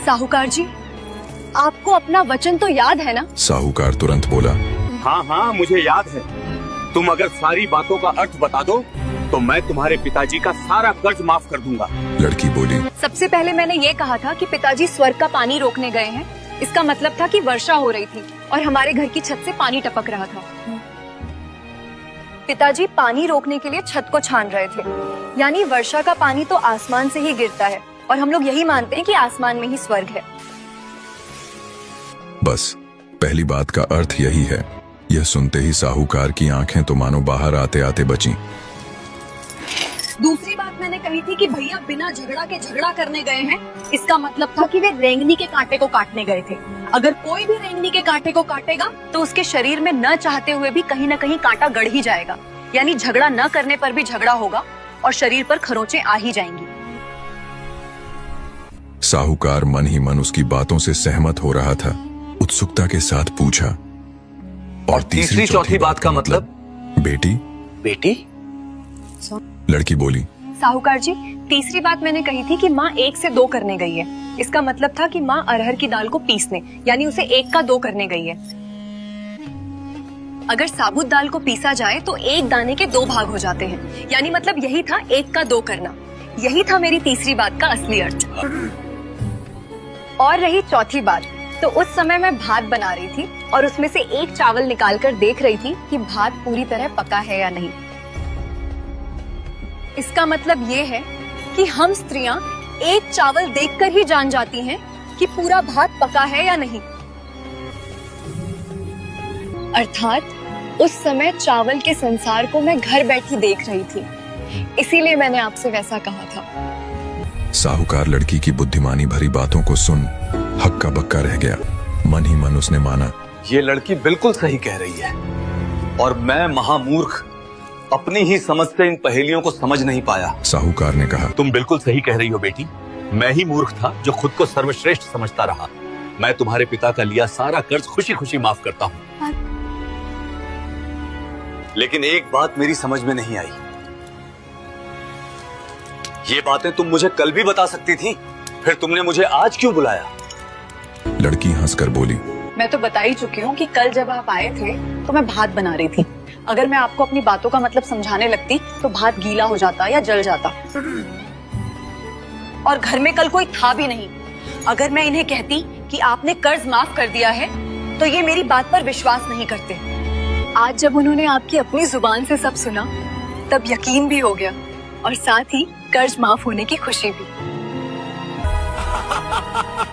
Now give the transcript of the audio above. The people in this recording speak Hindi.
साहूकार जी, आपको अपना वचन तो याद है ना? साहूकार तुरंत बोला, हाँ हाँ मुझे याद है। तुम अगर सारी बातों का अर्थ बता दो तो मैं तुम्हारे पिताजी का सारा कर्ज माफ कर दूंगा। लड़की बोली, सबसे पहले मैंने ये कहा था कि पिताजी स्वर्ग का पानी रोकने गए हैं। इसका मतलब था कि वर्षा हो रही थी और हमारे घर की छत से पानी टपक रहा था। पिताजी पानी रोकने के लिए छत को छान रहे थे, यानी वर्षा का पानी तो आसमान से ही गिरता है और हम लोग यही मानते हैं कि आसमान में ही स्वर्ग है। बस पहली बात का अर्थ यही है। यह सुनते ही साहूकार की आंखें तो मानो बाहर आते आते बचीं। दूसरी बात मैंने कही थी कि भैया बिना झगड़ा के झगड़ा करने गए हैं। इसका मतलब था कि वे रेंगनी के कांटे को काटने गए थे। अगर कोई भी रेंगनी के कांटे को काटेगा तो उसके शरीर में न चाहते हुए भी कहीं न कहीं कांटा गड़ ही जाएगा, यानी झगड़ा न करने पर भी झगड़ा होगा और शरीर पर खरोंचें आ ही जाएंगी। साहूकार मन ही मन उसकी बातों से सहमत हो रहा था। उत्सुकता के साथ पूछा, और तीसरी चौथी बात का मतलब? बेटी? बेटी? लड़की बोली, साहूकार जी, तीसरी बात मैंने कही थी कि माँ 1 से 2 करने गई है। इसका मतलब था कि माँ अरहर की दाल को पीसने, यानी उसे 1 का 2 करने गई है। अगर साबुत दाल को पीसा जाए तो 1 दाने के 2 भाग हो जाते हैं, यानी मतलब यही था 1 का 2 करना। यही था मेरी तीसरी बात का असली अर्थ। और रही चौथी बात, तो उस समय मैं भात बना रही थी और उसमें से 1 चावल निकालकर देख रही थी कि भात पूरी तरह पका है या नहीं। इसका मतलब ये है कि हम स्त्रियां 1 चावल देखकर ही जान जाती हैं कि पूरा भात पका है या नहीं। अर्थात उस समय चावल के संसार को मैं घर बैठी देख रही थी, इसीलिए मैंने आपसे वैसा कहा था। साहूकार लड़की की बुद्धिमानी भरी बातों को सुन हक्का बक्का रह गया। मन ही मन उसने माना, ये लड़की बिल्कुल सही कह रही है और मैं महामूर्ख अपनी ही समझ से इन पहेलियों को समझ नहीं पाया। साहूकार ने कहा, तुम बिल्कुल सही कह रही हो बेटी। मैं ही मूर्ख था जो खुद को सर्वश्रेष्ठ समझता रहा। मैं तुम्हारे पिता का लिया सारा कर्ज खुशी खुशी माफ करता हूँ। लेकिन एक बात मेरी समझ में नहीं आई। ये बातें तुम मुझे कल भी बता सकती थी, फिर तुमने मुझे आज क्यों बुलाया? लड़की हंसकर बोली, मैं तो बता ही चुकी हूँ कि कल जब आप आए थे तो मैं भात बना रही थी। अगर मैं आपको अपनी बातों का मतलब समझाने लगती तो भात गीला हो जाता या जल जाता। और घर में कल कोई था भी नहीं। अगर मैं इन्हें कहती कि आपने कर्ज माफ कर दिया है तो ये मेरी बात पर विश्वास नहीं करते। आज जब उन्होंने आपकी अपनी जुबान से सब सुना तब यकीन भी हो गया और साथ ही कर्ज माफ होने की खुशी भी।